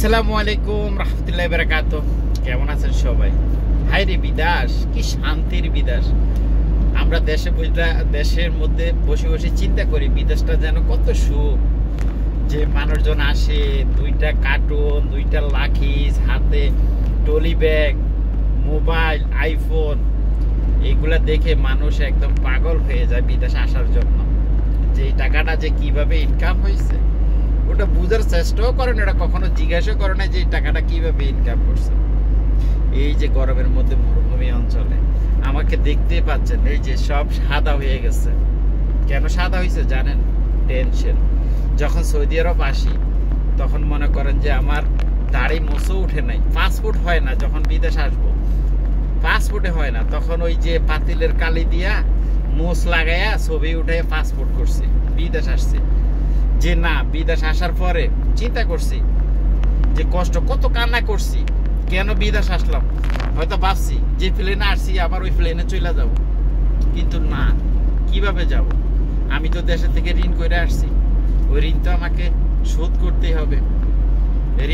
আসসালামু আলাইকুম রাহমাতুল্লাহি ওয়া বারাকাতুহু। কেমন আছেন সবাই? হায় রে বিদেশ, কি শান্তির বিদেশ। আমরা দেশের মধ্যে বসে বসে চিন্তা করি বিদেশটা যেন কত সুখ, যে মানুষজন আসে, দুইটা কার্টুন, দুইটা লাখিস হাতে, টলি ব্যাগ, মোবাইল, আইফোন, এগুলা দেখে মানুষ একদম পাগল হয়ে যায় বিদেশে আসার জন্য। যে এই টাকাটা যে কিভাবে ইনকাম হয়েছে ওটা বুঝার চেষ্টাও করেন, ওটা কখনো জিজ্ঞাসা করে না যে এই টাকাটা কিভাবে ইনকাম করছে। এই যে গরমের মধ্যে মরুভূমি অঞ্চলে আমাকে দেখতে পাচ্ছেন, এই যে সব সাদা হয়ে গেছে। কেন সাদা হয়েছে জানেন? টেনশন। যখন সৌদি আরব আসি তখন মনে করেন যে আমার দাড়ি মোছও উঠে নাই, পাসপোর্ট হয় না। যখন বিদেশ আসবো পাসপোর্টে হয় না, তখন ওই যে পাতিলের কালি দিয়া মোছ লাগাইয়া ছবি উঠে পাসপোর্ট করছি, বিদেশ আসছি। যে না, বিদেশ আসার পরে চিন্তা করছি যে কষ্ট, কত কান্না করছি, কেন বিদেশ আসলাম। হয়তো ভাবছি যে প্লেনে আসছি আবার ওই প্লেনে চলে যাব, কিন্তু না, কিভাবে যাব? আমি তো দেশের থেকে ঋণ করে আসছি, ওই ঋণ তো আমাকে শোধ করতেই হবে।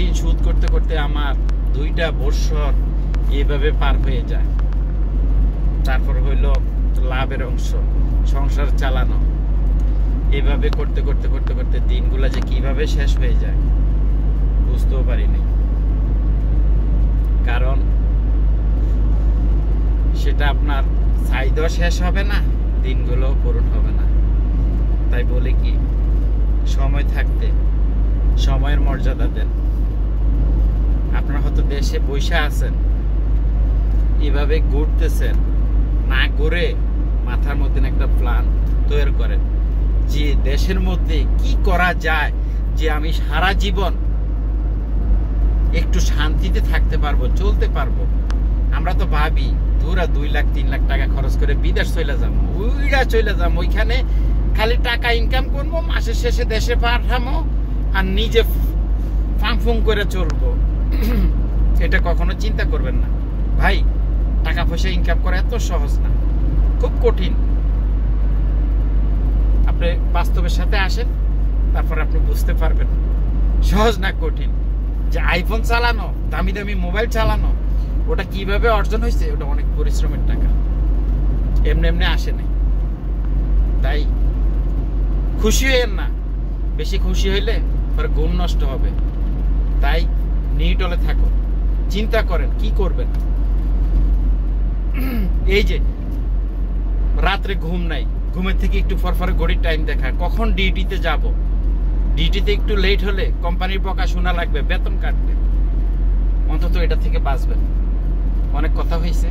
ঋণ শোধ করতে করতে আমার 2টা বছর এভাবে পার হয়ে যায়। তারপর হইল লাভের অংশ, সংসার চালানো। এভাবে করতে করতে করতে করতে দিনগুলা যে কিভাবে শেষ হয়ে যায় বুঝতেও পারিনি। কারণ সেটা আপনার চাহিদাও শেষ হবে না, দিনগুলো পূরণ হবে না। তাই বলি কি, সময় থাকতে সময়ের মর্যাদা দেন। আপনারা হয়তো দেশে বসে আছেন, এভাবে ঘুরতেছেন, না ঘুরে মাথার মধ্যে একটা প্ল্যান তৈরি করেন যে দেশের মধ্যে কি করা যায় যে আমি সারা জীবন একটু শান্তিতে থাকতে পারবো, চলতে পারবো। আমরা তো ভাবি ধুরা 2 লাখ 3 লাখ টাকা খরচ করে বিদেশ চলে যাবো, ওইখানে খালি টাকা ইনকাম করবো, মাসের শেষে দেশে পাঠাবো আর নিজে ফাং করে চলবো। এটা কখনো চিন্তা করবেন না ভাই। টাকা পয়সা ইনকাম করা এত সহজ না, খুব কঠিন। আপনি বাস্তবের সাথে আসেন, তারপর আপনি বুঝতে পারবেন সহজ না কঠিন। যে আইফোন চালানো, দামি দামি মোবাইল চালানো, ওটা কিভাবে অর্জন হয়েছে, ওটা অনেক পরিশ্রমের টাকা, এমনি এমনি আসে নাই। তাই খুশি হইেন না, বেশি খুশি হইলে পরে ঘুম নষ্ট হবে। তাই নিউটলে থাকো, চিন্তা করেন কি করবেন। এই যে রাত্রে ঘুম নাই, ঘুমের থেকে একটু পরপরে ঘড়ির টাইম দেখা, কখন ডিউটিতে যাব। ডিউটিতে একটু লেট হলে কোম্পানির বকা শোনা লাগবে, বেতন কাটবে। অন্তত এটা থেকে বাঁচবেন। অনেক কথা হয়েছে,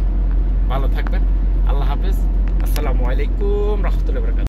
ভালো থাকবেন। আল্লাহ হাফেজ। আসসালামু আলাইকুম রাহমাতুল্লাহি ওয়া বারাকাতুহু।